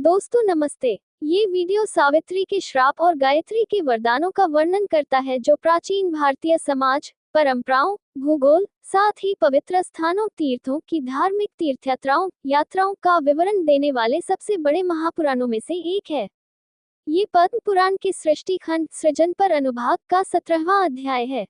दोस्तों नमस्ते। ये वीडियो सावित्री के श्राप और गायत्री के वरदानों का वर्णन करता है जो प्राचीन भारतीय समाज, परंपराओं, भूगोल, साथ ही पवित्र स्थानों, तीर्थों की धार्मिक तीर्थयात्राओं यात्राओं का विवरण देने वाले सबसे बड़े महापुराणों में से एक है। ये पद्म पुराण के सृष्टि खंड सृजन पर अनुभाग का 17वां अध्याय है।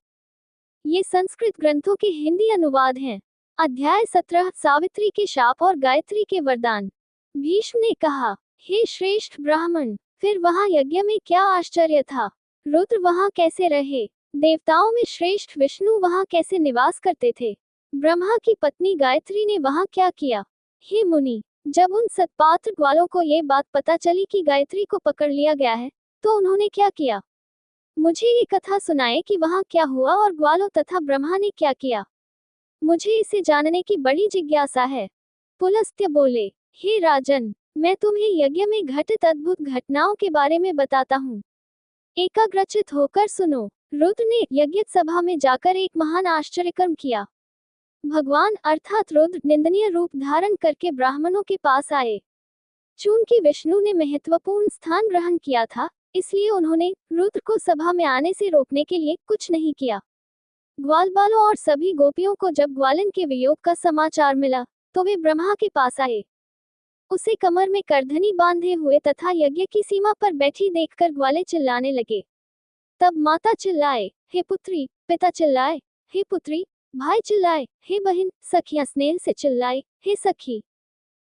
ये संस्कृत ग्रंथों के हिंदी अनुवाद हैं। अध्याय 17 सावित्री के शाप और गायत्री के वरदान। भीष्म ने कहा, हे श्रेष्ठ ब्राह्मण, फिर वहां यज्ञ में क्या आश्चर्य था? रुद्र वहां कैसे रहे? देवताओं में श्रेष्ठ विष्णु वहां कैसे निवास करते थे? ब्रह्मा की पत्नी गायत्री ने वहां क्या किया? हे मुनि, जब उन सत्पात्र ग्वालों को ये बात पता चली कि गायत्री को पकड़ लिया गया है, तो उन्होंने क्या किया? मुझे ये कथा सुनाए कि वहां क्या हुआ और ग्वालों तथा ब्रह्मा ने क्या किया। मुझे इसे जानने की बड़ी जिज्ञासा है। पुलस्त्य बोले, हे राजन, मैं तुम्हें यज्ञ में घटित अद्भुत घटनाओं के बारे में बताता हूँ। एकाग्रचित होकर सुनो। रुद्र ने यज्ञ सभा में जाकर एक महान आश्चर्यकर्म किया। भगवान अर्थात रुद्र निंदनीय रूप धारण करके ब्राह्मणों के पास आए। चूंकि विष्णु ने महत्वपूर्ण स्थान ग्रहण किया था, इसलिए उन्होंने रुद्र को सभा में आने से रोकने के लिए कुछ नहीं किया। ग्वालबालों और सभी गोपियों को जब ग्वालिन के वियोग का समाचार मिला, तो वे ब्रह्मा के पास आए। उसे कमर में करधनी बांधे हुए तथा यज्ञ की सीमा पर बैठी देखकर ग्वाले चिल्लाने लगे। तब माता चिल्लाए, हे पुत्री। पिता चिल्लाए, हे पुत्री। भाई चिल्लाए, हे बहन। सखियां स्नेह से चिल्लाए, हे सखी।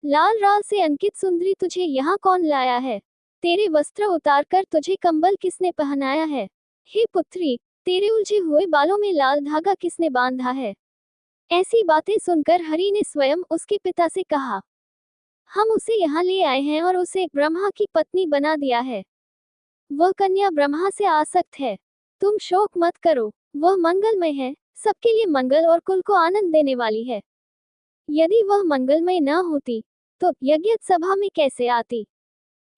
लाल राल से अंकित सुंदरी, तुझे यहाँ कौन लाया है? तेरे वस्त्र उतारकर तुझे कंबल किसने पहनाया है? हे पुत्री, तेरे उलझे हुए बालों में लाल धागा किसने बांधा है? ऐसी बातें सुनकर हरि ने स्वयं उसके पिता से कहा, हम उसे यहाँ ले आए हैं और उसे ब्रह्मा की पत्नी बना दिया है। वह कन्या ब्रह्मा से आसक्त है। तुम शोक मत करो, वह मंगलमय है, सबके लिए मंगल और कुल को आनंद देने वाली है। यदि वह मंगलमय न होती, तो यज्ञ सभा में कैसे आती?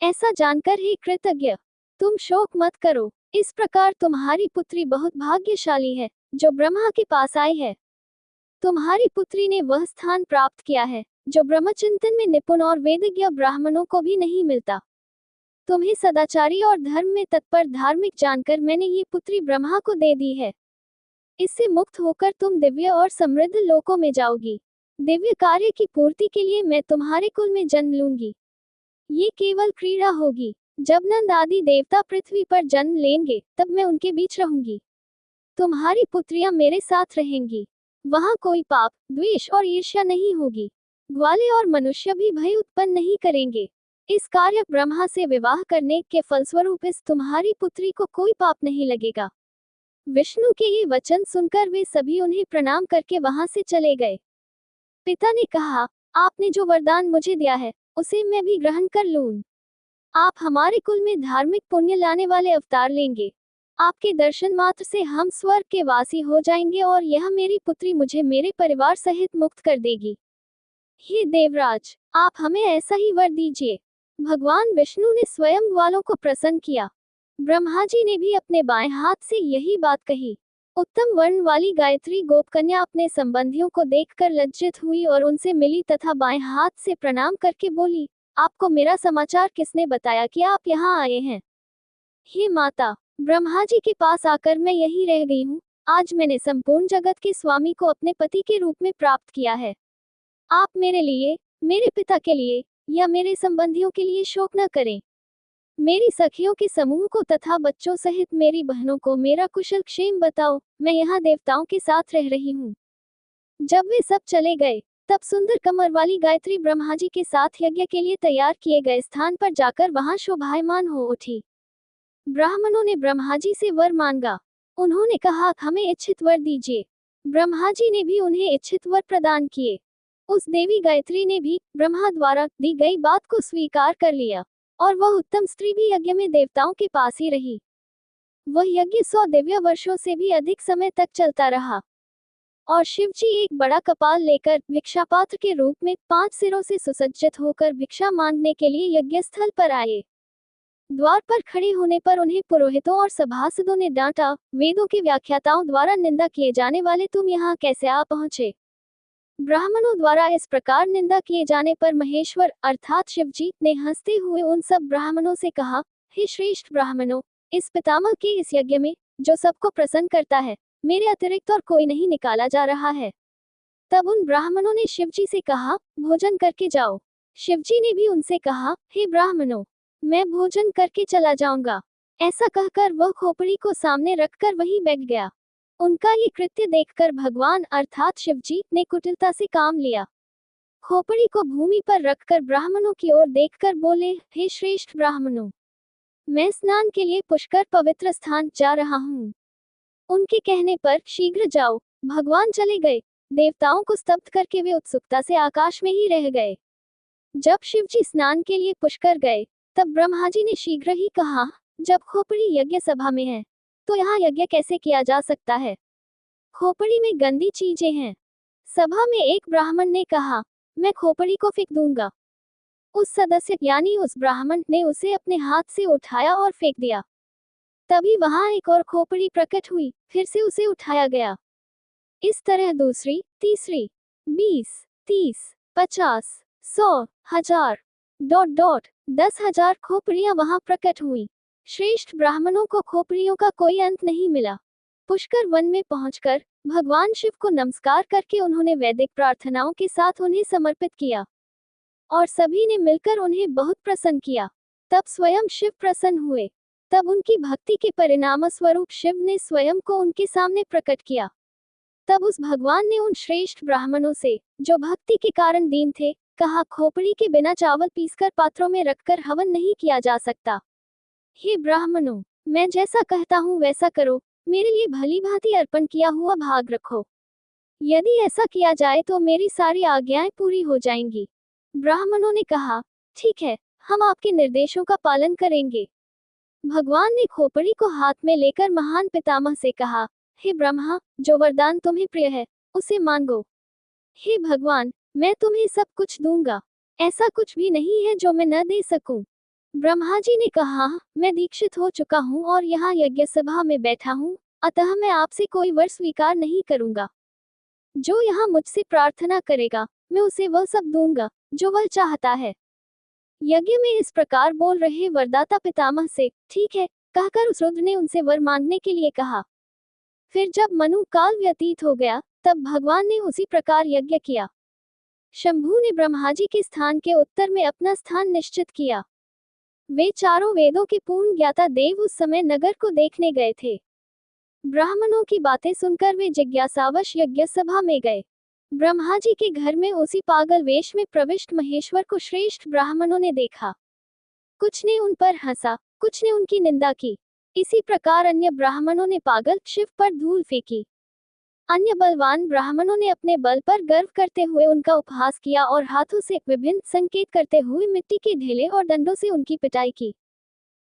ऐसा जानकर हे कृतज्ञ, तुम शोक मत करो। इस प्रकार तुम्हारी पुत्री बहुत भाग्यशाली है, जो ब्रह्मा के पास आई है। तुम्हारी पुत्री ने वह स्थान प्राप्त किया है, जो ब्रह्मचिंतन में निपुण और वेदज्ञ ब्राह्मणों को भी नहीं मिलता। तुम्हें सदाचारी और धर्म में तत्पर धार्मिक जानकर मैंने ये पुत्री ब्रह्मा को दे दी है। इससे मुक्त होकर तुम दिव्य और समृद्ध लोकों में जाओगी। दिव्य कार्य की पूर्ति के लिए मैं तुम्हारे कुल में जन्म लूंगी। ये केवल क्रीड़ा होगी। जब नंद आदि देवता पृथ्वी पर जन्म लेंगे, तब मैं उनके बीच रहूंगी। तुम्हारी पुत्रियां मेरे साथ रहेंगी। वहां कोई पाप, द्वेष और ईर्ष्या नहीं होगी। ग्वाले और मनुष्य भी भय उत्पन्न नहीं करेंगे। इस कार्य ब्रह्मा से विवाह करने के फलस्वरूप इस तुम्हारी पुत्री को कोई पाप नहीं लगेगा। विष्णु के ये वचन सुनकर वे सभी उन्हें प्रणाम करके वहां से चले गए। पिता ने कहा, आपने जो वरदान मुझे दिया है, उसे मैं भी ग्रहण कर लूं। आप हमारे कुल में धार्मिक पुण्य लाने वाले अवतार लेंगे। आपके दर्शन मात्र से हम स्वर्ग के वासी हो जाएंगे और यह मेरी पुत्री मुझे मेरे परिवार सहित मुक्त कर देगी। हे देवराज, आप हमें ऐसा ही वर दीजिए। भगवान विष्णु ने स्वयं ग्वालों को प्रसन्न किया। ब्रह्मा जी ने भी अपने बाएं हाथ से यही बात कही। उत्तम वर्ण वाली गायत्री गोपकन्या अपने संबंधियों को देखकर लज्जित हुई और उनसे मिली तथा बाएं हाथ से प्रणाम करके बोली, आपको मेरा समाचार किसने बताया कि आप यहाँ आए हैं? हे माता, ब्रह्मा जी के पास आकर मैं यहीं रह गई हूँ। आज मैंने संपूर्ण जगत के स्वामी को अपने पति के रूप में प्राप्त किया है। आप मेरे लिए, मेरे पिता के लिए या मेरे संबंधियों के लिए शोक न करें। मेरी सखियों के समूह को तथा बच्चों सहित मेरी बहनों को मेरा कुशल क्षेम बताओ। मैं यहाँ देवताओं के साथ रह रही हूँ। जब वे सब चले गए, तब सुंदर कमर वाली गायत्री ब्रह्मा जी के साथ यज्ञ के लिए तैयार किए गए स्थान पर जाकर वहां शोभायमान हो उठी। ब्राह्मणों ने ब्रह्मा जी से वर मांगा। उन्होंने कहा, हमें इच्छित वर दीजिए। ब्रह्मा जी ने भी उन्हें इच्छित वर प्रदान किए। उस देवी गायत्री ने भी ब्रह्मा द्वारा दी गई बात को स्वीकार कर लिया और वह उत्तम स्त्री भी यज्ञ में देवताओं के पास ही रही। वह यज्ञ 100 दिव्य वर्षों से भी अधिक समय तक चलता रहा। और शिव जी एक बड़ा कपाल लेकर भिक्षा पात्र के रूप में 5 सिरों से सुसज्जित होकर भिक्षा मांगने के लिए यज्ञ स्थल पर आए। द्वार पर खड़े होने पर उन्हें पुरोहितों और सभासदों ने डांटा, वेदों के व्याख्याताओं द्वारा निंदा किए जाने वाले तुम यहाँ कैसे आ पहुंचे? ब्राह्मणों द्वारा इस प्रकार निंदा किए जाने पर महेश्वर अर्थात शिवजी ने हंसते हुए उन सब ब्राह्मणों से कहा, हे श्रेष्ठ ब्राह्मणों, इस पितामह के इस यज्ञ में जो सबको प्रसन्न करता है, मेरे अतिरिक्त और कोई नहीं निकाला जा रहा है। तब उन ब्राह्मणों ने शिवजी से कहा, भोजन करके जाओ। शिवजी ने भी उनसे कहा, हे ब्राह्मणों, मैं भोजन करके चला जाऊंगा। ऐसा कहकर वह खोपड़ी को सामने रखकर वहीं बैठ गया। उनका ये कृत्य देखकर भगवान अर्थात शिवजी ने कुटिलता से काम लिया। खोपड़ी को भूमि पर रखकर ब्राह्मणों की ओर देखकर बोले, हे श्रेष्ठ ब्राह्मणों, मैं स्नान के लिए पुष्कर पवित्र स्थान जा रहा हूँ। उनके कहने पर शीघ्र जाओ। भगवान चले गए। देवताओं को स्तब्ध करके वे उत्सुकता से आकाश में ही रह गए। जब शिवजी स्नान के लिए पुष्कर गए, तब ब्रह्मा जी ने शीघ्र ही कहा, जब खोपड़ी यज्ञ सभा में है, तो यहाँ यज्ञ कैसे किया जा सकता है? खोपड़ी में गंदी चीजें हैं। सभा में एक ब्राह्मण ने कहा, मैं खोपड़ी को फेंक दूंगा। उस सदस्य यानी उस ब्राह्मण ने उसे अपने हाथ से उठाया और फेंक दिया। तभी वहां एक और खोपड़ी प्रकट हुई, फिर से उसे उठाया गया। इस तरह दूसरी, तीसरी, 20, 30, 50, 100, 1000, 10,000 खोपड़ियां वहां प्रकट हुई। श्रेष्ठ ब्राह्मणों को खोपड़ियों का कोई अंत नहीं मिला। पुष्कर वन में पहुंचकर भगवान शिव को नमस्कार करके उन्होंने वैदिक प्रार्थनाओं के साथ उन्हें समर्पित किया और सभी ने मिलकर उन्हें बहुत प्रसन्न किया। तब स्वयं शिव प्रसन्न हुए। तब उनकी भक्ति के परिणाम स्वरूप शिव ने स्वयं को उनके सामने प्रकट किया। तब उस भगवान ने उन श्रेष्ठ ब्राह्मणों से, जो भक्ति के कारण दीन थे, कहा, खोपड़ी के बिना चावल पीसकर पात्रों में रखकर हवन नहीं किया जा सकता। हे ब्राह्मणों, मैं जैसा कहता हूँ वैसा करो, मेरे लिए भली भांति अर्पण किया हुआ भाग रखो। यदि ऐसा किया जाए तो मेरी सारी आज्ञाएं पूरी हो जाएंगी। ब्राह्मणों ने कहा, ठीक है, हम आपके निर्देशों का पालन करेंगे। भगवान ने खोपड़ी को हाथ में लेकर महान पितामह से कहा, हे ब्रह्मा, जो वरदान तुम्हें प्रिय है, उसे मांगो। हे भगवान, मैं तुम्हें सब कुछ दूंगा। ऐसा कुछ भी नहीं है जो मैं न दे सकूं। ब्रह्मा जी ने कहा, मैं दीक्षित हो चुका हूँ और यहाँ यज्ञ सभा में बैठा हूँ, अतः मैं आपसे कोई वर स्वीकार नहीं करूंगा। जो यहाँ मुझसे प्रार्थना करेगा, मैं उसे वह सब दूंगा जो वह चाहता है। यज्ञ में इस प्रकार बोल रहे वरदाता पितामह से, ठीक है, कहकर उस रुद्र ने उनसे वर मांगने के लिए कहा। फिर जब मनु काल व्यतीत हो गया, तब भगवान ने उसी प्रकार यज्ञ किया। शंभु ने ब्रह्मा जी के स्थान के उत्तर में अपना स्थान निश्चित किया। वे चारों वेदों के पूर्ण ज्ञाता देव उस समय नगर को देखने गए थे। ब्राह्मणों की बातें सुनकर वे जिज्ञासावश यज्ञ सभा में गए। ब्रह्मा जी के घर में उसी पागल वेश में प्रविष्ट महेश्वर को श्रेष्ठ ब्राह्मणों ने देखा। कुछ ने उन पर हंसा, कुछ ने उनकी निंदा की। इसी प्रकार अन्य ब्राह्मणों ने पागल शिव पर धूल फेंकी। अन्य बलवान ब्राह्मणों ने अपने बल पर गर्व करते हुए उनका उपहास किया और हाथों से विभिन्न संकेत करते हुए मिट्टी के ढेले और डंडों से उनकी पिटाई की।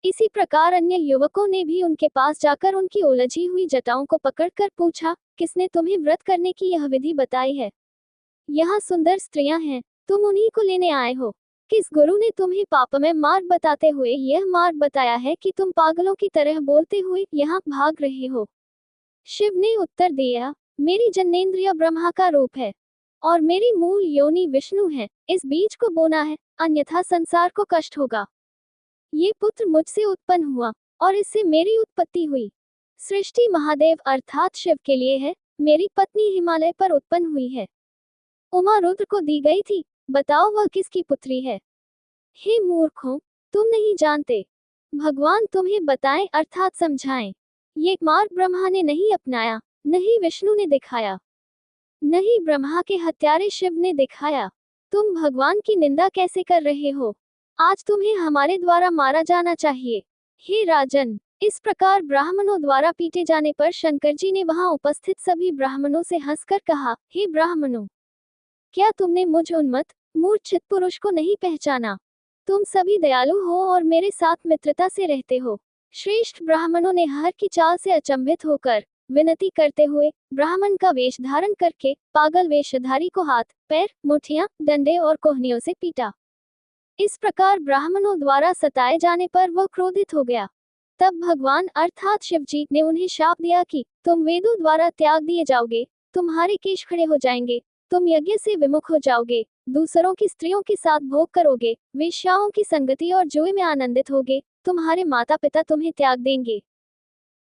इसी प्रकार अन्य युवकों ने भी उनके पास जाकर उनकी उलझी हुई जटाओं को पकड़कर पूछा, किसने तुम्हें व्रत करने की यह विधि बताई है? यहाँ सुंदर स्त्रियां हैं, तुम उन्हीं को लेने आए हो। किस गुरु ने तुम्हें पापमय मार्ग बताते हुए यह मार्ग बताया है कि तुम पागलों की तरह बोलते हुए यहाँ भाग रहे हो? शिव ने उत्तर दिया, मेरी जन्नेंद्रिय ब्रह्मा का रूप है और मेरी मूल योनि विष्णु है। इस बीज को बोना है, अन्यथा संसार को कष्ट होगा। ये पुत्र मुझसे उत्पन्न हुआ और इससे मेरी उत्पत्ति हुई। सृष्टि महादेव अर्थात शिव के लिए है। मेरी पत्नी हिमालय पर उत्पन्न हुई है। उमा रुद्र को दी गई थी। बताओ वह किसकी पुत्री है? हे मूर्खों, तुम नहीं जानते। भगवान तुम्हें बताएं अर्थात समझाएं। ये मार्ग ब्रह्मा ने नहीं अपनाया, नहीं विष्णु ने दिखाया, नहीं ब्रह्मा के हत्यारे शिव ने दिखाया। तुम भगवान की निंदा कैसे कर रहे हो? आज तुम्हें हमारे द्वारा मारा जाना चाहिए। हे राजन, इस प्रकार ब्राह्मणों द्वारा पीटे जाने पर शंकर जी ने वहां उपस्थित सभी ब्राह्मणों से हंसकर कहा, हे ब्राह्मणों, क्या तुमने मुझ उन्मत्त मूर्छित पुरुष को नहीं पहचाना? तुम सभी दयालु हो और मेरे साथ मित्रता से रहते हो। श्रेष्ठ ब्राह्मणों ने हर की चाल से अचंभित होकर विनती करते हुए ब्राह्मण का वेश धारण करके पागल वेशधारी को हाथ, पैर, मुठियां, डंडे और कोहनियों से पीटा। इस प्रकार ब्राह्मणों द्वारा सताए जाने पर वह क्रोधित हो गया। तब भगवान अर्थात शिवजी ने उन्हें शाप दिया कि तुम वेदों द्वारा त्याग दिए जाओगे, तुम्हारे केश खड़े हो जाएंगे तुम यज्ञ से विमुख हो जाओगे, दूसरों की स्त्रियों के साथ भोग करोगे, वेश्याओं की संगति और जुए में आनंदित होगे, तुम्हारे माता पिता तुम्हें त्याग देंगे,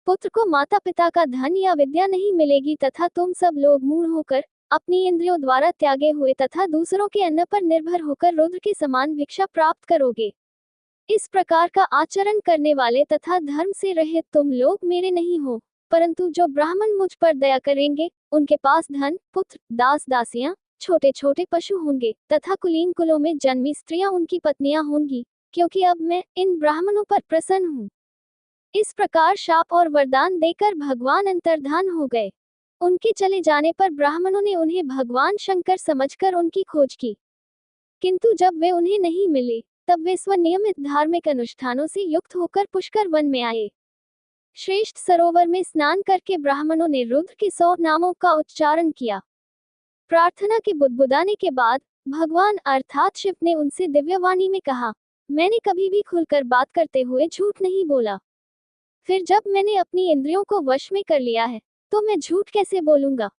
पुत्र को माता पिता का धन या विद्या नहीं मिलेगी तथा तुम सब लोग मूढ़ होकर अपनी इंद्रियों द्वारा त्यागे हुए तथा दूसरों के अन्न पर निर्भर होकर रुद्र के समान भिक्षा प्राप्त करोगे। इस प्रकार का आचरण करने वाले तथा धर्म से रहित तुम लोग मेरे नहीं हो, परंतु जो ब्राह्मण मुझ पर दया करेंगे उनके पास धन, पुत्र, दास दासियां, छोटे छोटे पशु होंगे तथा कुलीन कुलों में जन्मी स्त्रियां उनकी पत्नियां होंगी, क्योंकि अब मैं इन ब्राह्मणों पर प्रसन्न हूँ। इस प्रकार शाप और वरदान देकर भगवान अंतर्धान हो गए। उनके चले जाने पर ब्राह्मणों ने उन्हें भगवान शंकर समझकर उनकी खोज की, किंतु जब वे उन्हें नहीं मिले तब वे स्वनियमित धार्मिक अनुष्ठानों से युक्त होकर पुष्कर वन में आए। श्रेष्ठ सरोवर में स्नान करके ब्राह्मणों ने रुद्र के 100 नामों का उच्चारण किया। प्रार्थना के बुदबुदाने के बाद भगवान अर्थात शिव ने उनसे दिव्यवाणी में कहा, मैंने कभी भी खुलकर बात करते हुए झूठ नहीं बोला। फिर जब मैंने अपनी इंद्रियों को वश में कर लिया है तो मैं झूठ कैसे बोलूंगा।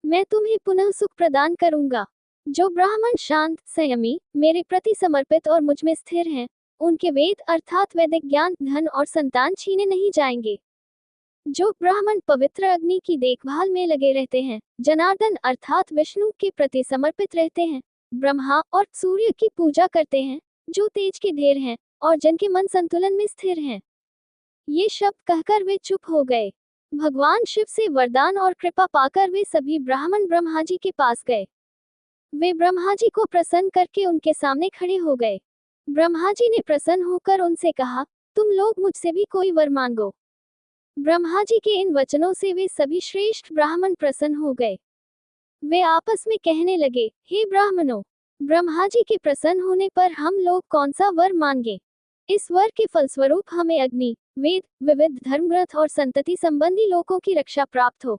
मैं तुम्हें पुनः सुख प्रदान करूंगा। जो ब्राह्मण शांत, संयमी, मेरे प्रति समर्पित और मुझ में स्थिर हैं, उनके वेद अर्थात वैदिक ज्ञान, धन और संतान छीने नहीं जाएंगे। जो ब्राह्मण पवित्र अग्नि की देखभाल में लगे रहते हैं, जनार्दन अर्थात विष्णु के प्रति समर्पित रहते हैं, ब्रह्मा और सूर्य की पूजा करते हैं, जो तेज के ढेर हैं और जिनके मन संतुलन में स्थिर हैं। ये शब्द कहकर वे चुप हो गए। भगवान शिव से वरदान और कृपा पाकर वे सभी ब्राह्मण ब्रह्मा जी के पास गए। वे ब्रह्मा जी को प्रसन्न करके उनके सामने खड़े हो गए। ब्रह्मा जी ने प्रसन्न होकर उनसे कहा, तुम लोग मुझसे भी कोई वर मांगो। ब्रह्मा जी के इन वचनों से वे सभी श्रेष्ठ ब्राह्मण प्रसन्न हो गए। वे आपस में कहने लगे, हे ब्राह्मणों, ब्रह्मा जी के प्रसन्न होने पर हम लोग कौन सा वर मांगे। इस वर के फलस्वरूप हमें अग्नि, वेद, विविध धर्मग्रंथ और संतति संबंधी लोगों की रक्षा प्राप्त हो।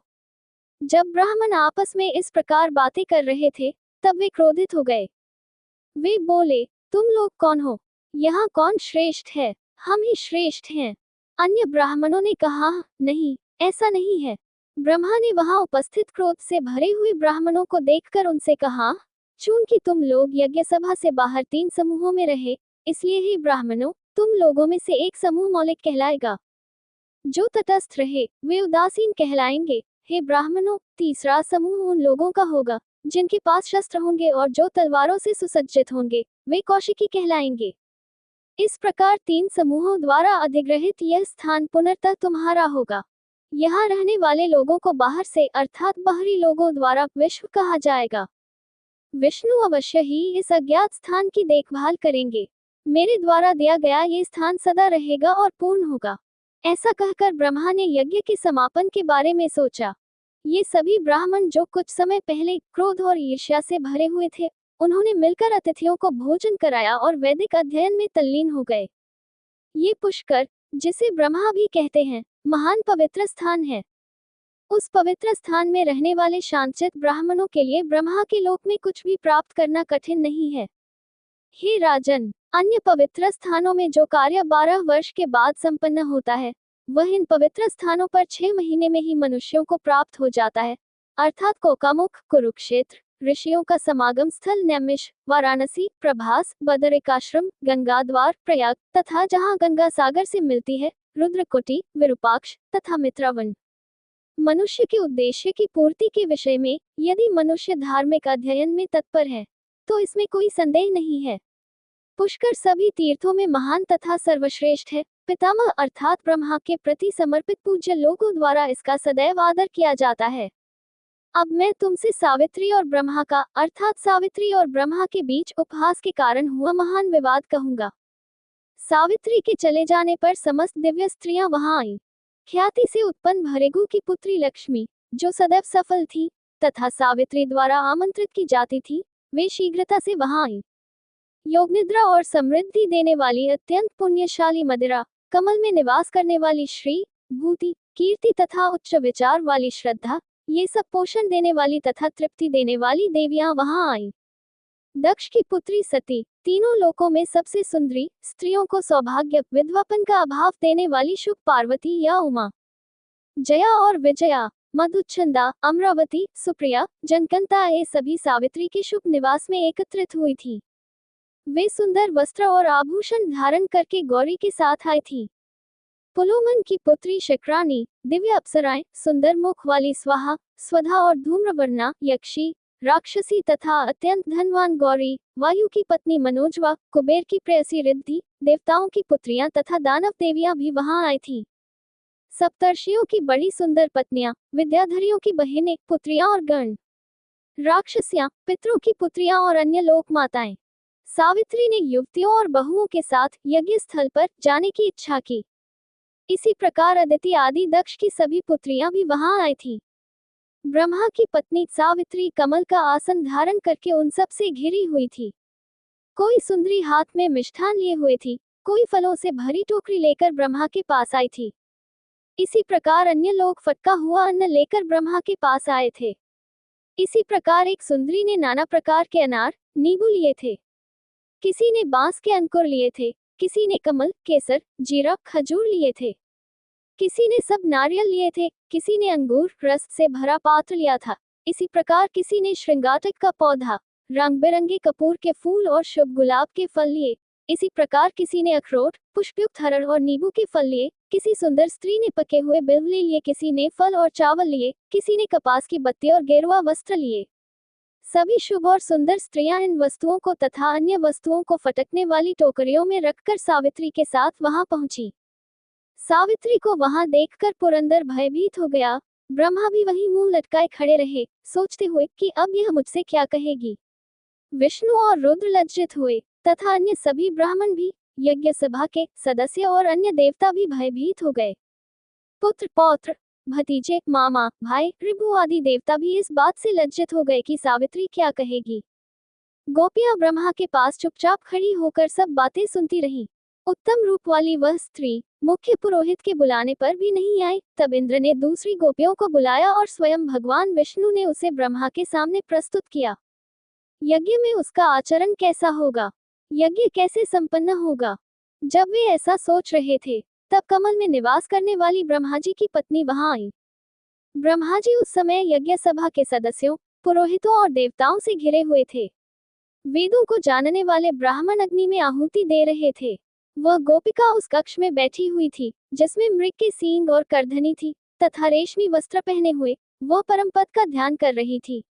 जब ब्राह्मण आपस में इस प्रकार बातें कर रहे थे तब वे क्रोधित हो गए। वे बोले, तुम लोग कौन हो? यहाँ कौन श्रेष्ठ है? हम ही श्रेष्ठ हैं। अन्य ब्राह्मणों ने कहा, नहीं, ऐसा नहीं है। ब्रह्मा ने वहां उपस्थित क्रोध से भरे हुए ब्राह्मणों को देखकर उनसे कहा, चूंकि तुम लोग यज्ञ सभा से बाहर 3 समूहों में रहे, इसलिए ही ब्राह्मणों, तुम लोगों में से एक समूह मौलिक कहलाएगा। जो तटस्थ रहे वे उदासीन कहलाएंगे। हे ब्राह्मणों, तीसरा समूह उन लोगों का होगा जिनके पास शस्त्र होंगे और जो तलवारों से सुसज्जित होंगे, वे कौशिकी कहलाएंगे। इस प्रकार 3 समूहों द्वारा अधिग्रहित यह स्थान पुनर्तः तुम्हारा होगा। यहाँ रहने वाले लोगों को बाहर से अर्थात बाहरी लोगों द्वारा विश्व कहा जाएगा। विष्णु अवश्य ही इस अज्ञात स्थान की देखभाल करेंगे। मेरे द्वारा दिया गया ये स्थान सदा रहेगा और पूर्ण होगा। ऐसा कहकर ब्रह्मा ने यज्ञ के समापन के बारे में सोचा। ये सभी ब्राह्मण जो कुछ समय पहले क्रोध और ईर्ष्या से भरे हुए थे, उन्होंने मिलकर अतिथियों को भोजन कराया और वैदिक अध्ययन में तल्लीन हो गए। ये पुष्कर, जिसे ब्रह्मा भी कहते हैं, महान पवित्र स्थान है। उस पवित्र स्थान में रहने वाले शांतचित्त ब्राह्मणों के लिए ब्रह्मा के लोक में कुछ भी प्राप्त करना कठिन नहीं है। हे राजन, अन्य पवित्र स्थानों में जो कार्य 12 वर्ष के बाद संपन्न होता है, वह इन पवित्र स्थानों पर 6 महीने में ही मनुष्यों को प्राप्त हो जाता है, अर्थात कोकामुख, कुरुक्षेत्र, ऋषियों का समागम स्थल नैमिष, वाराणसी, प्रभास, बदरिकाश्रम, गंगा द्वार, प्रयाग तथा जहाँ गंगा सागर से मिलती है, रुद्रकोटि, विरूपाक्ष तथा मित्रावन। मनुष्य के उद्देश्य की पूर्ति के विषय में यदि मनुष्य धार्मिक अध्ययन में तत्पर है तो इसमें कोई संदेह नहीं है। पुष्कर सभी तीर्थों में महान तथा सर्वश्रेष्ठ है। पितामह अर्थात ब्रह्मा के प्रति समर्पित पूज्य लोगों द्वारा इसका सदैव आदर किया जाता है। अब मैं तुमसे सावित्री और ब्रह्मा का अर्थात सावित्री और ब्रह्मा के बीच उपहास के कारण हुआ महान विवाद कहूंगा। सावित्री के चले जाने पर समस्त दिव्य स्त्रियां वहां आईं। ख्याति से उत्पन्न भरेगु की पुत्री लक्ष्मी, जो सदैव सफल थी तथा सावित्री द्वारा आमंत्रित की जाती थी, वे शीघ्रता से वहां आईं। योग निद्रा और समृद्धि देने वाली अत्यंत पुण्यशाली मदिरा, कमल में निवास करने वाली श्री, भूति, कीर्ति तथा उच्च विचार वाली श्रद्धा, ये सब पोषण देने वाली तथा तृप्ति देने वाली देवियां वहां आईं। दक्ष की पुत्री सती, तीनों लोकों में सबसे सुंदरी, स्त्रियों को सौभाग्य, विधवापन का अभाव देने वाली शुभ पार्वती या उमा, जया और विजया, मधुचंदा, अमरावती, सुप्रिया, जनकंता ये सभी सावित्री के शुभ निवास में एकत्रित हुई थी। वे सुंदर वस्त्र और आभूषण धारण करके गौरी के साथ आई थी। पुलोमन की पुत्री शिक्रानी, दिव्य अप्सराएं, सुंदर मुख वाली स्वाहा, स्वधा और धूम्रवर्णा, यक्षी, राक्षसी तथा अत्यंत धनवान गौरी, वायु की पत्नी मनोजवा, कुबेर की प्रेयसी रिद्धि, देवताओं की पुत्रियां तथा दानव देवियां भी वहां आई थी। सप्तर्षियों की बड़ी सुंदर पत्नियां, विद्याधरियों की बहनें, पुत्रियां और गण राक्षसियां, पितरों की पुत्रियां और अन्य लोक माताएं। सावित्री ने युवतियों और बहुओं के साथ यज्ञ स्थल पर जाने की इच्छा की। इसी प्रकार अदिति आदि दक्ष की सभी पुत्रियां भी वहां आई थीं। ब्रह्मा की पत्नी सावित्री कमल का आसन धारण करके उन सब से घिरी हुई थी। कोई सुंदरी हाथ में मिष्ठान लिए हुए थी, कोई फलों से भरी टोकरी लेकर ब्रह्मा के पास आई थी। इसी प्रकार अन्य लोग फटका हुआ अन्न लेकर ब्रह्मा के पास आए थे। इसी प्रकार एक सुंदरी ने नाना प्रकार के अनार, नींबू लिए थे। किसी ने बांस के अंकुर लिए थे, किसी ने कमल, केसर, जीरा, खजूर लिए थे। किसी ने सब नारियल लिए थे, किसी ने अंगूर रस से भरा पात्र लिया था। इसी प्रकार किसी ने श्रृंगाटक का पौधा, रंग बिरंगे कपूर के फूल और शुभ गुलाब के फल लिए। इसी प्रकार किसी ने अखरोट, पुष्पयुक्त हरड़ और नींबू के फल लिए। किसी सुंदर स्त्री ने पके हुए बिल्वले लिए, किसी ने फल और चावल लिए, किसी ने कपास की बत्ती और गेरुआ वस्त्र लिए। सभी शुभ और सुंदर स्त्रियां इन वस्तुओं को तथा अन्य वस्तुओं को फटकने वाली टोकरियों में रखकर सावित्री के साथ वहां पहुंची। सावित्री को वहां देखकर पुरंदर भयभीत हो गया। ब्रह्मा भी वहीं मुंह लटकाए खड़े रहे, सोचते हुए कि अब यह मुझसे क्या कहेगी। विष्णु और रुद्र लज्जित हुए तथा अन्य सभी ब्राह्मण भी, यज्ञ सभा के सदस्य और अन्य देवता भी भयभीत हो गए। पुत्र, पौत्र, भतीजे, मामा, भाई, ऋभु आदि देवता भी इस बात से लज्जित हो गए कि सावित्री क्या कहेगी। गोपियां ब्रह्मा के पास चुपचाप खड़ी होकर सब बातें सुनती रहीं। उत्तम रूप वाली वह स्त्री मुख्य पुरोहित के बुलाने पर भी नहीं आई। तब इंद्र ने दूसरी गोपियों को बुलाया और स्वयं भगवान विष्णु ने उसे ब्रह्मा के सामने प्रस्तुत किया। यज्ञ में उसका आचरण कैसा होगा, यज्ञ कैसे संपन्न होगा। जब वे ऐसा सोच रहे थे, तब कमल में निवास करने वाली ब्रह्मा जी की पत्नी वहां आई। ब्रह्मा जी उस समय यज्ञ सभा के सदस्यों, पुरोहितों और देवताओं से घिरे हुए थे। वेदों को जानने वाले ब्राह्मण अग्नि में आहुति दे रहे थे। वह गोपिका उस कक्ष में बैठी हुई थी, जिसमें मृग के सींग और करधनी थी तथा रेशमी वस्त्र पहने हुए वह परम पद का ध्यान कर रही थी।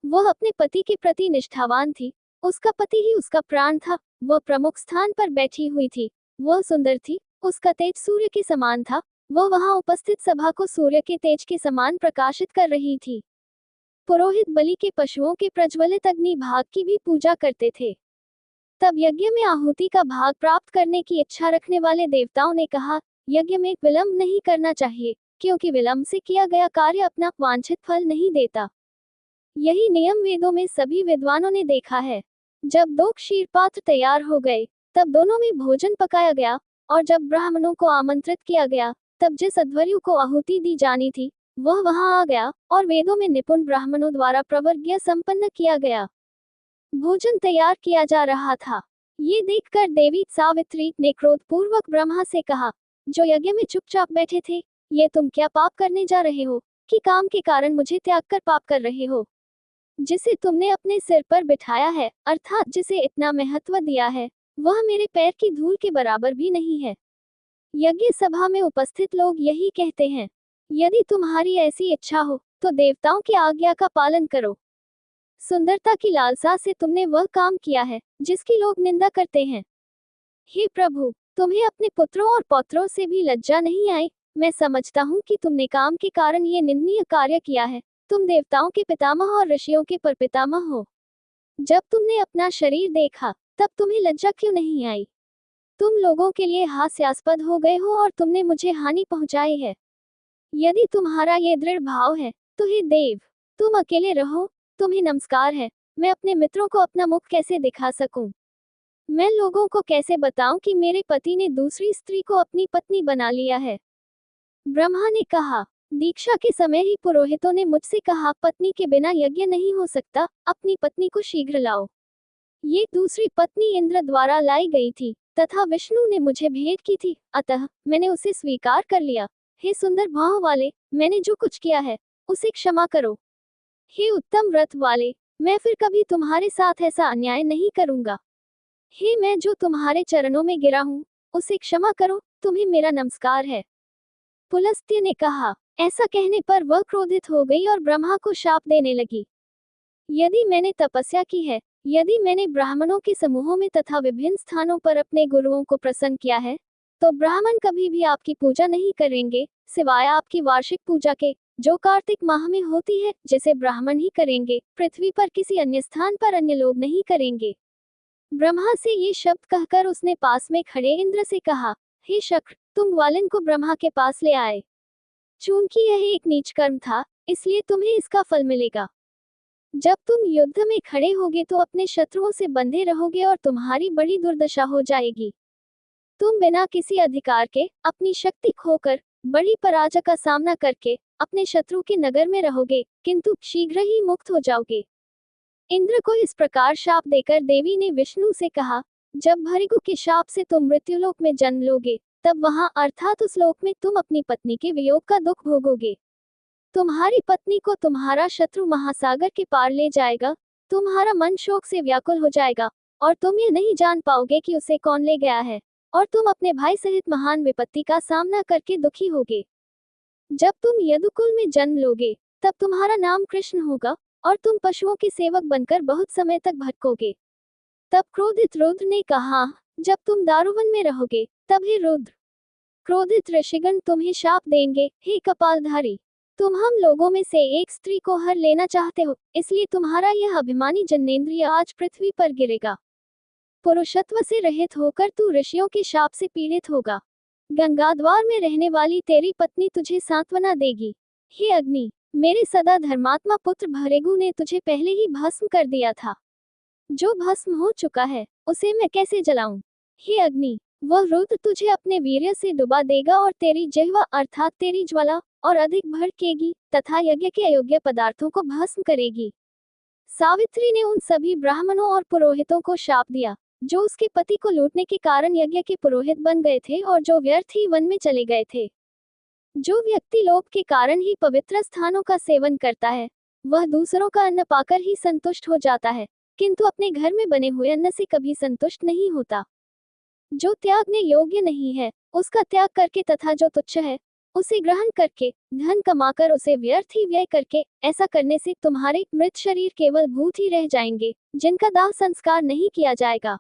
वह अपने पति के प्रति निष्ठावान थी। उसका पति ही उसका प्राण था। वह प्रमुख स्थान पर बैठी हुई थी। वह सुंदर थी, उसका तेज सूर्य के समान था। वह वहां उपस्थित सभा को सूर्य के तेज के समान प्रकाशित कर रही थी। पुरोहित बलि के पशुओं के प्रज्वलित अग्नि भाग की भी पूजा करते थे। तब यज्ञ में आहुति का भाग प्राप्त करने की इच्छा रखने वाले देवताओं ने कहा, यज्ञ में विलंब नहीं करना चाहिए, क्योंकि विलंब से किया गया कार्य अपना वांछित फल नहीं देता। यही नियम वेदों में सभी विद्वानों ने देखा है। जब 2 क्षीर पात्र तैयार हो गए, तब दोनों में भोजन पकाया गया, और जब ब्राह्मणों को आमंत्रित किया गया, तब जिस अध्वर्यु को आहुति दी जानी थी वह वहां आ गया, और वेदों में निपुण ब्राह्मणों द्वारा प्रवर्ग्य संपन्न किया गया। भोजन तैयार किया जा रहा था। ये देखकर देवी सावित्री ने क्रोधपूर्वक ब्रह्मा से कहा, जो यज्ञ में चुपचाप बैठे थे, ये तुम क्या पाप करने जा रहे हो कि काम के कारण मुझे त्याग कर पाप कर रहे हो। जिसे तुमने अपने सिर पर बिठाया है, अर्थात जिसे इतना महत्व दिया है, वह मेरे पैर की धूल के बराबर भी नहीं है। यज्ञ सभा में उपस्थित लोग यही कहते हैं, यदि तुम्हारी ऐसी इच्छा हो तो देवताओं की आज्ञा का पालन करो। सुंदरता की लालसा से तुमने वह काम किया है जिसकी लोग निंदा करते हैं। हे प्रभु, तुम्हें अपने पुत्रों और पौत्रों से भी लज्जा नहीं आई। मैं समझता हूँ कि तुमने काम के कारण ये निंदनीय कार्य किया है। तुम देवताओं के पितामह और ऋषियों के परपितामह हो। जब तुमने अपना शरीर देखा, तब तुम्हें लज्जा क्यों नहीं आई? तुम लोगों के लिए हास्यास्पद हो गए हो और तुमने मुझे हानि पहुंचाई है। यदि तुम्हारा ये दृढ़ भाव है, तो हे देव, तुम अकेले रहो। तुम्हें नमस्कार है। मैं अपने मित्रों को अपना मुख कैसे दिखा सकूं? मैं लोगों को कैसे बताऊं कि मेरे पति ने दूसरी स्त्री को अपनी पत्नी बना लिया है? ब्रह्मा ने कहा, दीक्षा के समय ही पुरोहितों ने मुझसे कहा, पत्नी के बिना यज्ञ नहीं हो सकता, अपनी पत्नी को शीघ्र लाओ। ये दूसरी पत्नी इंद्र द्वारा लाई गई थी तथा विष्णु ने मुझे भेंट की थी, अतः मैंने उसे स्वीकार कर लिया। हे सुंदर भाव वाले, मैंने जो कुछ किया है उसे क्षमा करो। हे उत्तम व्रत वाले, मैं फिर कभी तुम्हारे साथ ऐसा अन्याय नहीं करूंगा। हे मैं जो तुम्हारे चरणों में गिरा हूँ, उसे क्षमा करो, तुम्हें मेरा नमस्कार है। पुलस्त्य ने कहा। ऐसा कहने पर वह क्रोधित हो गई और ब्रह्मा को शाप देने लगी। यदि मैंने तपस्या की है, यदि मैंने ब्राह्मणों के समूहों में तथा विभिन्न स्थानों पर अपने गुरुओं को प्रसन्न किया है, तो ब्राह्मण कभी भी आपकी पूजा नहीं करेंगे, सिवाय आपकी वार्षिक पूजा के, जो कार्तिक माह में होती है, जिसे ब्राह्मण ही करेंगे, पृथ्वी पर किसी अन्य स्थान पर अन्य लोग नहीं करेंगे। ब्रह्मा से ये शब्द कहकर उसने पास में खड़े इंद्र से कहा, हे शक्र, तुम ग्वालिन को ब्रह्मा के पास ले आए। चूंकि यह एक नीच कर्म था, इसलिए तुम्हें इसका फल मिलेगा। जब तुम युद्ध में खड़े होगे तो अपने शत्रुओं से बंधे रहोगे और तुम्हारी बड़ी दुर्दशा हो जाएगी। तुम बिना किसी अधिकार के, अपनी शक्ति खोकर, बड़ी पराजय का सामना करके, अपने शत्रु के नगर में रहोगे, किंतु शीघ्र ही मुक्त हो जाओगे। इंद्र को इस प्रकार शाप देकर देवी ने विष्णु से कहा, जब भृगु के शाप से तुम मृत्युलोक में जन्म लोगे, तब वहां अर्थात उस लोक में तुम अपनी पत्नी के वियोग का दुख भोगोगे। तुम्हारी पत्नी को तुम्हारा शत्रु महासागर के पार ले जाएगा, तुम्हारा मन शोक से व्याकुल हो जाएगा, और तुम ये नहीं जान पाओगे कि उसे कौन ले गया है, और तुम अपने भाई सहित महान विपत्ति का सामना करके दुखी होगे। जब तुम यदुकुल में जन्म लोगे, तब तुम्हारा नाम कृष्ण होगा, और तुम पशुओं के सेवक बनकर बहुत समय तक भटकोगे। तब क्रोधित रुद्र ने कहा, जब तुम दारुवन में रहोगे, तब हे रुद्र, क्रोधित ऋषिगण तुम्हें शाप देंगे, हे कपालधारी, तुम हम लोगों में से एक स्त्री को हर लेना चाहते हो, इसलिए तुम्हारा यह अभिमानी जन्नेन्द्रिय आज पृथ्वी पर गिरेगा। पुरुषत्व से रहित होकर तू ऋषियों के शाप से पीड़ित होगा। गंगाद्वार में रहने वाली तेरी पत्नी तुझे सांत्वना देगी। हे अग्नि, मेरे सदा धर्मात्मा पुत्र भृगु ने तुझे पहले ही भस्म कर दिया था। जो भस्म हो चुका है, उसे मैं कैसे जलाऊं? हे अग्नि, वह रुद्र तुझे अपने वीर्य से डुबा देगा और तेरी जिह्वा अर्थात तेरी ज्वाला और अधिक भड़केगी तथा यज्ञ के अयोग्य पदार्थों को भस्म करेगी। सावित्री ने उन सभी ब्राह्मणों और पुरोहितों को शाप दिया, जो उसके पति को लूटने के कारण यज्ञ के पुरोहित बन गए थे और जो व्यर्थ ही वन में चले गए थे। जो व्यक्ति लोभ के कारण ही पवित्र स्थानों का सेवन करता है, वह दूसरों का अन्न पाकर ही संतुष्ट हो जाता है, किंतु अपने घर में बने हुए अन्न से कभी संतुष्ट नहीं होता। जो त्यागने योग्य नहीं है, उसका त्याग करके तथा जो तुच्छ है, उसे ग्रहण करके, धन कमाकर उसे व्यर्थ ही व्यय करके, ऐसा करने से तुम्हारे मृत शरीर केवल भूत ही रह जाएंगे, जिनका दाह संस्कार नहीं किया जाएगा।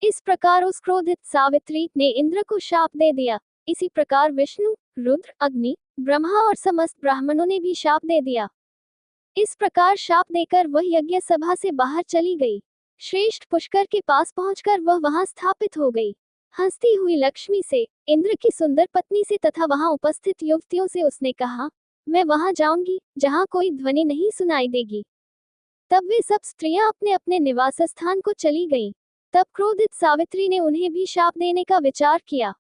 इस प्रकार उस क्रोधित सावित्री ने इंद्र को शाप दे दिया। इसी प्रकार विष्णु, रुद्र, अग्नि, ब्रह्मा और समस्त ब्राह्मणों ने भी शाप दे दिया। इस प्रकार शाप देकर वह यज्ञ सभा से बाहर चली गई। श्रेष्ठ पुष्कर के पास पहुंचकर वह वहां स्थापित हो गई। हंसती हुई लक्ष्मी से, इंद्र की सुंदर पत्नी से तथा वहां उपस्थित युवतियों से उसने कहा, मैं वहां जाऊंगी जहां कोई ध्वनि नहीं सुनाई देगी। तब वे सब स्त्रियां अपने अपने निवास स्थान को चली गईं। तब क्रोधित सावित्री ने उन्हें भी शाप देने का विचार किया।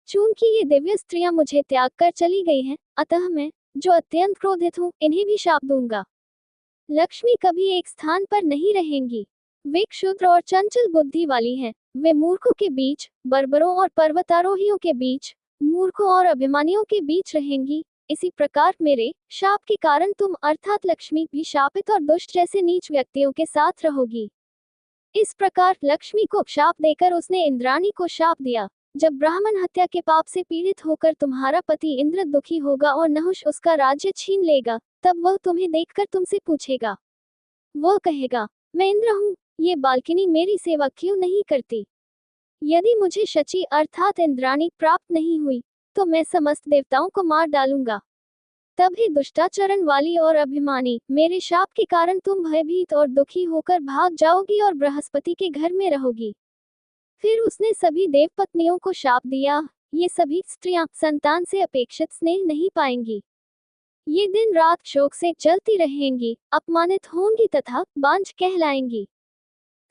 चूंकि ये दिव्य स्त्रियां मुझे त्याग कर चली गई हैं, अतः मैं, जो अत्यंत क्रोधित हूँ, इन्हें भी शाप दूंगा। लक्ष्मी कभी एक स्थान पर नहीं रहेंगी। वे क्षुद्र और चंचल बुद्धि वाली हैं। वे मूर्खों के बीच, बर्बरों और पर्वतारोहियों के बीच, मूर्खों और अभिमानियों के बीच रहेंगी। इसी प्रकार मेरे शाप के कारण तुम अर्थात लक्ष्मी भी शापित और दुष्ट जैसे नीच व्यक्तियों के साथ रहोगी। इस प्रकार लक्ष्मी को शाप देकर उसने इंद्राणी को शाप दिया। जब ब्राह्मण हत्या के पाप से पीड़ित होकर तुम्हारा पति इंद्र दुखी होगा और नहुष उसका राज्य छीन लेगा, तब वह तुम्हें देखकर तुमसे पूछेगा। वह कहेगा, मैं इंद्र हूँ, ये बालकिनी मेरी सेवा क्यों नहीं करती? यदि मुझे शची अर्थात इंद्राणी प्राप्त नहीं हुई, तो मैं समस्त देवताओं को मार डालूंगा। तब ही दुष्टाचरण वाली और अभिमानी, मेरे शाप के कारण तुम भयभीत और दुखी होकर भाग जाओगी और बृहस्पति के घर में रहोगी। फिर उसने सभी देवपत्नियों को शाप दिया, ये सभी स्त्रियां संतान से अपेक्षित स्नेह नहीं पाएंगी। ये दिन रात शोक से जलती रहेंगी, अपमानित होंगी तथा बांझ कहलाएंगी।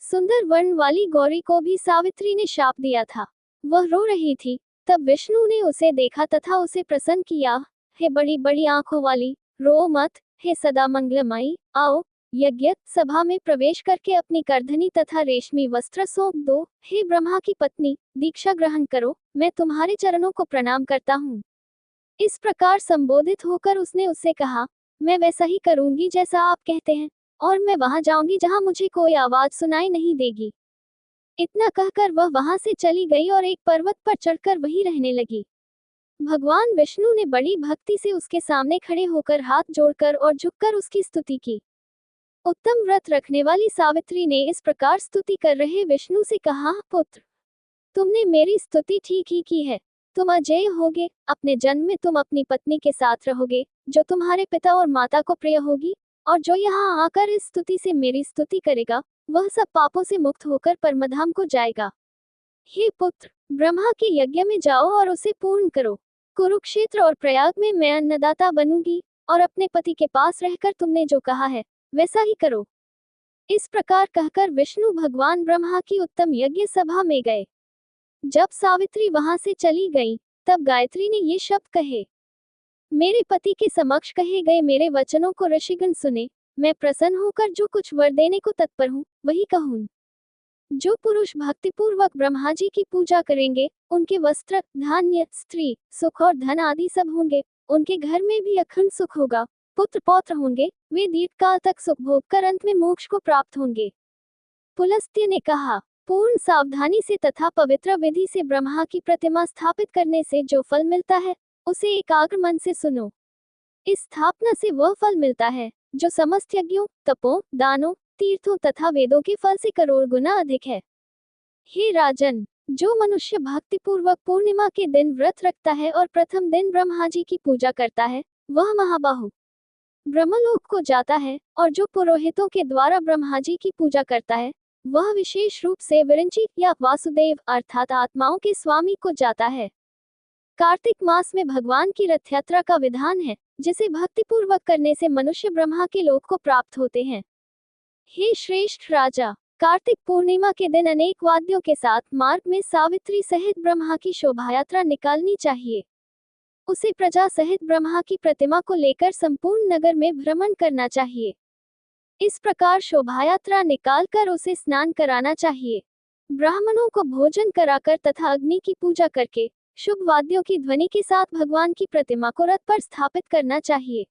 सुंदर वर्ण वाली गौरी को भी सावित्री ने शाप दिया था। वह रो रही थी। तब विष्णु ने उसे देखा तथा उसे प्रसन्न किया। हे बड़ी बड़ी आंखों वाली, रो मत। हे सदा मंगलमयी, आओ यज्ञ सभा में प्रवेश करके अपनी करधनी तथा रेशमी वस्त्र सौंप दो। हे ब्रह्मा की पत्नी, दीक्षा ग्रहण करो, मैं तुम्हारे चरणों को प्रणाम करता हूँ। इस प्रकार संबोधित होकर उसने उससे कहा, मैं वैसा ही करूंगी जैसा आप कहते हैं, और मैं वहां जाऊंगी जहां मुझे कोई आवाज सुनाई नहीं देगी। इतना कहकर वह वहां से चली गई और एक पर्वत पर चढ़कर वहीं रहने लगी। भगवान विष्णु ने बड़ी भक्ति से उसके सामने खड़े होकर हाथ जोड़कर और झुककर उसकी स्तुति की। उत्तम व्रत रखने वाली सावित्री ने इस प्रकार स्तुति कर रहे विष्णु से कहा, पुत्र, तुमने मेरी स्तुति ठीक ही की है। तुम अजेय होगे, अपने जन्म में तुम अपनी पत्नी के साथ रहोगे, जो तुम्हारे पिता और माता को प्रिय होगी, और जो यहाँ आकर इस स्तुति से मेरी स्तुति करेगा, वह सब पापों से मुक्त होकर परमधाम को जाएगा। हे पुत्र, ब्रह्मा के यज्ञ में जाओ और उसे पूर्ण करो। कुरुक्षेत्र और प्रयाग में मैं अन्नदाता बनूंगी, और अपने पति के पास रहकर तुमने जो कहा है वैसा ही करो। इस प्रकार कहकर विष्णु भगवान ब्रह्मा की उत्तम यज्ञ सभा में गए। जब सावित्री वहां से चली गई, तब गायत्री ने ये शब्द कहे, मेरे पति के समक्ष कहे गए मेरे वचनों को ऋषिगण सुने। मैं प्रसन्न होकर जो कुछ वर देने को तत्पर हूँ वही कहूँ। जो पुरुष भक्तिपूर्वक ब्रह्मा जी की पूजा करेंगे, उनके वस्त्र, धान्य, स्त्री, सुख और धन आदि सब होंगे। उनके घर में भी अखंड सुख होगा, पुत्र पौत्र होंगे, वे दीर्घकाल तक सुख भोग कर अंत में मोक्ष को प्राप्त होंगे। पुलस्त्य ने कहा, पूर्ण सावधानी से तथा पवित्र विधि से ब्रह्मा की प्रतिमा स्थापित करने से जो फल मिलता है, उसे एकाग्र मन से सुनो। इस स्थापना से वह फल मिलता है जो समस्त यज्ञों, तपों, दानों, तीर्थों तथा वेदों के फल से करोड़ गुना अधिक है। हे राजन, जो मनुष्य भक्तिपूर्वक पूर्णिमा के दिन व्रत रखता है और प्रथम दिन ब्रह्मा जी की पूजा करता है, वह महाबाहु ब्रह्मलोक को जाता है, और जो पुरोहितों के द्वारा ब्रह्मा जी की पूजा करता है, वह विशेष रूप से विरंची या वासुदेव अर्थात आत्माओं के स्वामी को जाता है। कार्तिक मास में भगवान की रथ यात्रा का विधान है, जिसे भक्तिपूर्वक करने से मनुष्य ब्रह्मा के लोक को प्राप्त होते हैं। हे श्रेष्ठ राजा, कार्तिक पूर्णिमा के दिन अनेक वाद्यों के साथ मार्ग में सावित्री सहित ब्रह्मा की शोभा यात्रा निकालनी चाहिए। उसे प्रजा सहित ब्रह्मा की प्रतिमा को लेकर संपूर्ण नगर में भ्रमण करना चाहिए। इस प्रकार शोभा यात्रा निकालकर उसे स्नान कराना चाहिए। ब्राह्मणों को भोजन कराकर तथा अग्नि की पूजा करके शुभ वाद्यों की ध्वनि के साथ भगवान की प्रतिमा को रथ पर स्थापित करना चाहिए।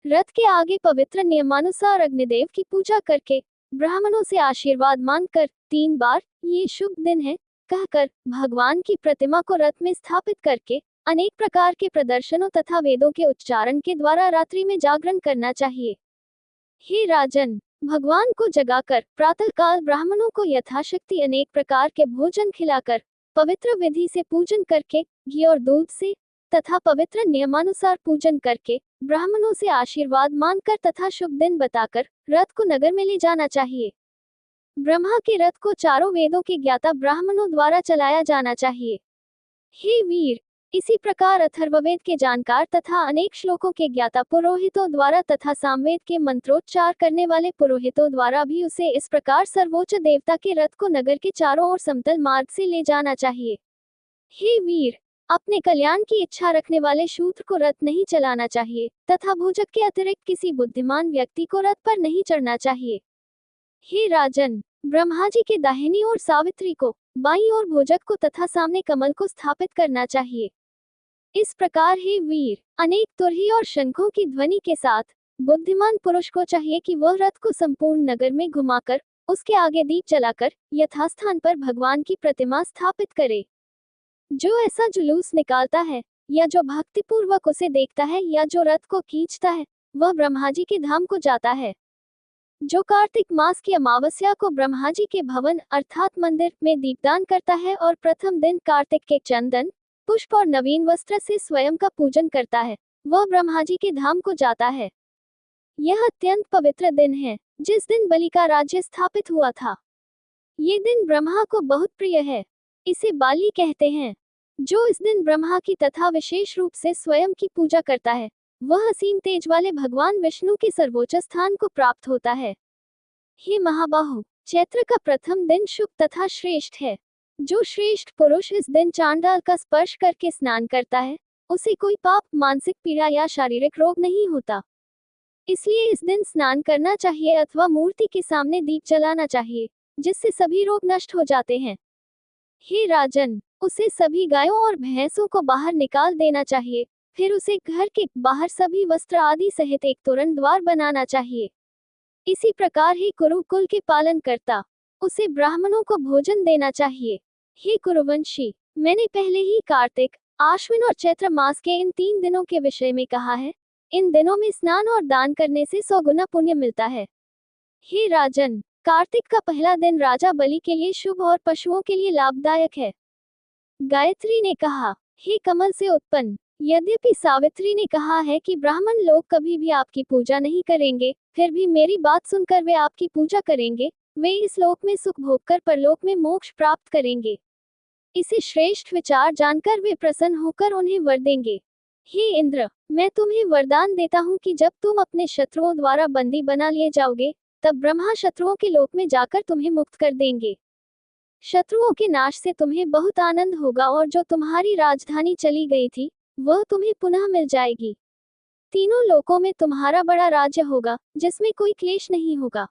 रथ के आगे पवित्र नियमानुसार अग्निदेव की पूजा करके ब्राह्मणों से आशीर्वाद मांगकर 3 बार ये शुभ दिन है कहकर भगवान की प्रतिमा को रथ में स्थापित करके अनेक प्रकार के प्रदर्शनों तथा वेदों के उच्चारण के द्वारा रात्रि में जागरण करना चाहिए। हे राजन, भगवान को जगाकर प्रातःकाल ब्राह्मणों को यथाशक्ति अनेक प्रकार के भोजन खिलाकर पवित्र विधि से पूजन करके घी और दूध से तथा पवित्र नियमानुसार पूजन करके ब्राह्मणों से आशीर्वाद मांगकर तथा शुभ दिन बताकर रथ को नगर में ले जाना चाहिए। ब्रह्मा के रथ को चारों वेदों के ज्ञाता ब्राह्मणों द्वारा चलाया जाना चाहिए। हे वीर, इसी प्रकार अथर्ववेद के जानकार तथा अनेक श्लोकों के ज्ञाता पुरोहितों द्वारा तथा सामवेद के मंत्रोच्चार करने वाले पुरोहितों द्वारा भी उसे इस प्रकार सर्वोच्च देवता के रथ को नगर के चारों ओर समतल मार्ग से ले जाना चाहिए। हे वीर, अपने कल्याण की इच्छा रखने वाले शूद्र को रथ नहीं चलाना चाहिए तथा भोजक के अतिरिक्त किसी बुद्धिमान व्यक्ति को रथ पर नहीं चढ़ना चाहिए। हे राजन, ब्रह्मा जी के दाहिनी ओर सावित्री को, बाईं ओर भोजक को तथा सामने कमल को स्थापित करना चाहिए। इस प्रकार हे वीर, अनेक तुरही और शंखों की ध्वनि के साथ बुद्धिमान पुरुष को चाहिए कि वह रथ को संपूर्ण नगर में घुमाकर उसके आगे दीप जलाकर यथास्थान पर भगवान की प्रतिमा स्थापित करे। जो ऐसा जुलूस निकालता है या जो भक्तिपूर्वक उसे देखता है या जो रथ को खींचता है, वह ब्रह्मा जी के धाम को जाता है। जो कार्तिक मास की अमावस्या को ब्रह्मा जी के भवन अर्थात मंदिर में दीपदान करता है और प्रथम दिन कार्तिक के चंदन, पुष्प और नवीन वस्त्र से स्वयं का पूजन करता है, वह ब्रह्मा जी के धाम को जाता है। यह अत्यंत पवित्र दिन है, जिस दिन बलि का राज्य स्थापित हुआ था। ये दिन ब्रह्मा को बहुत प्रिय है, इसे बाली कहते हैं। जो इस दिन ब्रह्मा की तथा विशेष रूप से स्वयं की पूजा करता है, वह असीम तेज वाले भगवान विष्णु के सर्वोच्च स्थान को प्राप्त होता है। हे महाबाहु, चैत्र का प्रथम दिन शुभ तथा श्रेष्ठ है। जो श्रेष्ठ पुरुष इस दिन चांडाल का स्पर्श करके स्नान करता है, उसे कोई पाप, मानसिक पीड़ा या शारीरिक रोग नहीं होता। इसलिए इस दिन स्नान करना चाहिए अथवा मूर्ति के सामने दीप जलाना चाहिए, जिससे सभी रोग नष्ट हो जाते हैं। हे राजन, उसे सभी गायों और भैंसों को बाहर निकाल देना चाहिए फिर उसे घर के बाहर सभी वस्त्र आदि सहित एक तोरण द्वार बनाना चाहिए। इसी प्रकार हे कुरुकुल के पालन करता, उसे ब्राह्मणों को भोजन देना चाहिए। हे कुरुवंशी, मैंने पहले ही कार्तिक, आश्विन और चैत्र मास के इन 3 दिनों के विषय में कहा है। इन दिनों में स्नान और दान करने से 100 गुना पुण्य मिलता है। हे राजन, कार्तिक का पहला दिन राजा बलि के लिए शुभ और पशुओं के लिए लाभदायक है। गायत्री ने कहा, हे कमल से उत्पन्न, यद्यपि सावित्री ने कहा है कि ब्राह्मण लोग कभी भी आपकी पूजा नहीं करेंगे, फिर भी मेरी बात सुनकर वे आपकी पूजा करेंगे। वे इस लोक में सुख भोगकर परलोक में मोक्ष प्राप्त करेंगे। इसे श्रेष्ठ विचार जानकर वे प्रसन्न होकर उन्हें वर देंगे। हे इंद्र, मैं तुम्हें वरदान देता हूँ कि जब तुम अपने शत्रुओं द्वारा बंदी बना लिए जाओगे, तब ब्रह्मा शत्रुओं के लोक में जाकर तुम्हें मुक्त कर देंगे। शत्रुओं के नाश से तुम्हें बहुत आनंद होगा और जो तुम्हारी राजधानी चली गई थी, वह तुम्हें पुनः मिल जाएगी। तीनों लोकों में तुम्हारा बड़ा राज्य होगा, जिसमें कोई क्लेश नहीं होगा।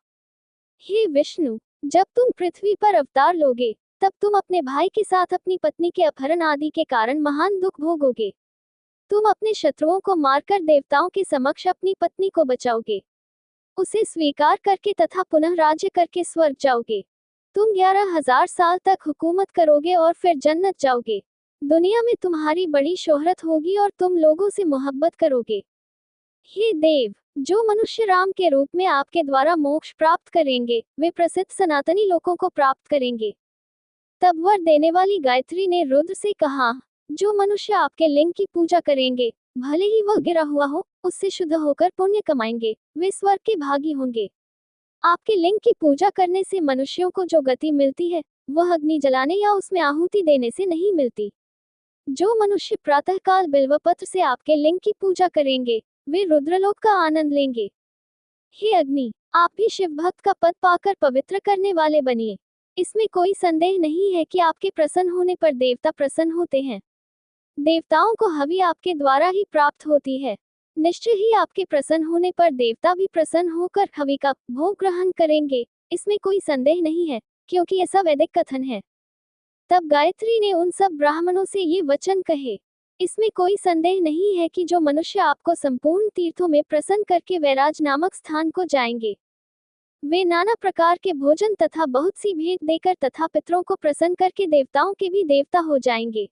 हे विष्णु, जब तुम पृथ्वी पर अवतार लोगे, तब तुम अपने भाई के साथ अपनी पत्नी के अपहरण आदि के कारण महान दुख भोगोगे। तुम अपने शत्रुओं को मारकर देवताओं के समक्ष अपनी पत्नी को बचाओगे, उसे स्वीकार करके तथा पुनः राज्य करके स्वर्ग जाओगे। तुम 11,000 साल तक हुकूमत करोगे और फिर जन्नत जाओगे। दुनिया में तुम्हारी बड़ी शोहरत होगी और तुम लोगों से मोहब्बत करोगे। हे देव, जो मनुष्य राम के रूप में आपके द्वारा मोक्ष प्राप्त करेंगे, वे प्रसिद्ध सनातनी लोकों को प्राप्त करेंगे। तब वर देने वाली गायत्री ने रुद्र से कहा, जो मनुष्य आपके लिंग की पूजा करेंगे, भले ही वह गिरा हुआ हो, उससे शुद्ध होकर पुण्य कमाएंगे, वे स्वर्ग के भागी होंगे। आपके लिंग की पूजा करने से मनुष्यों को जो गति मिलती है, वह अग्नि जलाने या उसमें आहुति देने से नहीं मिलती। जो मनुष्य प्रातःकाल बिल्वपत्र से आपके लिंग की पूजा करेंगे, वे रुद्रलोक का आनंद लेंगे। हे अग्नि, आप भी शिव भक्त का पद पाकर पवित्र करने वाले बनिए। इसमें कोई संदेह नहीं है कि आपके प्रसन्न होने पर देवता प्रसन्न होते हैं। देवताओं को हवि आपके द्वारा ही प्राप्त होती है। निश्चय ही आपके प्रसन्न होने पर देवता भी प्रसन्न होकर हवि का भोग ग्रहण करेंगे। इसमें कोई संदेह नहीं है, क्योंकि ऐसा वैदिक कथन है। तब गायत्री ने उन सब ब्राह्मणों से ये वचन कहे, इसमें कोई संदेह नहीं है कि जो मनुष्य आपको संपूर्ण तीर्थों में प्रसन्न करके वैराज नामक स्थान को जाएंगे, वे नाना प्रकार के भोजन तथा बहुत सी भेंट देकर तथा पितरों को प्रसन्न करके देवताओं के भी देवता हो जाएंगे।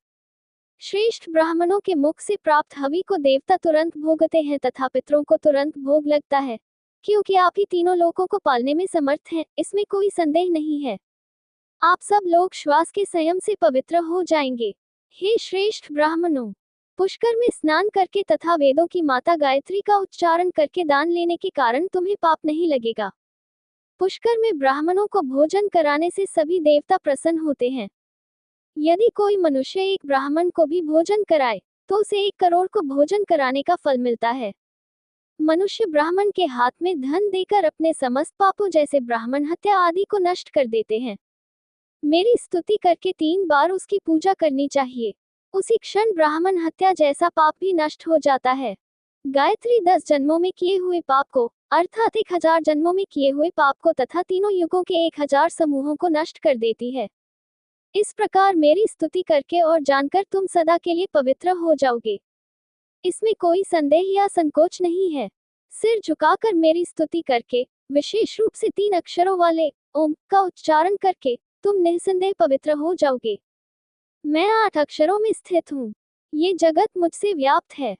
श्रेष्ठ ब्राह्मणों के मुख से प्राप्त हवि को देवता तुरंत भोगते हैं तथा पितरों को तुरंत भोग लगता है, क्योंकि आप ही तीनों लोकों को पालने में समर्थ हैं। इसमें कोई संदेह नहीं है। आप सब लोग श्वास के संयम से पवित्र हो जाएंगे। हे श्रेष्ठ ब्राह्मणों, पुष्कर में स्नान करके तथा वेदों की माता गायत्री का उच्चारण करके दान लेने के कारण तुम्हें पाप नहीं लगेगा। पुष्कर में ब्राह्मणों को भोजन कराने से सभी देवता प्रसन्न होते हैं। यदि कोई मनुष्य एक ब्राह्मण को भी भोजन कराए, तो उसे 1 करोड़ को भोजन कराने का फल मिलता है। मनुष्य ब्राह्मण के हाथ में धन देकर अपने समस्त पापों जैसे ब्राह्मण हत्या आदि को नष्ट कर देते हैं। मेरी स्तुति करके 3 बार उसकी पूजा करनी चाहिए। उसी क्षण ब्राह्मण हत्या जैसा पाप भी नष्ट हो जाता है। गायत्री 10 जन्मों में किए हुए पाप को, अर्थात 1000 जन्मों में किए हुए पाप को तथा तीनों युगों के 1000 समूहों को नष्ट कर देती है। इस प्रकार मेरी स्तुति करके और जानकर तुम सदा के लिए पवित्र हो जाओगे। इसमें कोई संदेह या संकोच नहीं है। सिर झुकाकर मेरी स्तुति करके, विशेष रूप से 3 अक्षरों वाले ओम का उच्चारण करके तुम निसंदेह पवित्र हो जाओगे। मैं 8 अक्षरों में स्थित हूँ। ये जगत मुझसे व्याप्त है।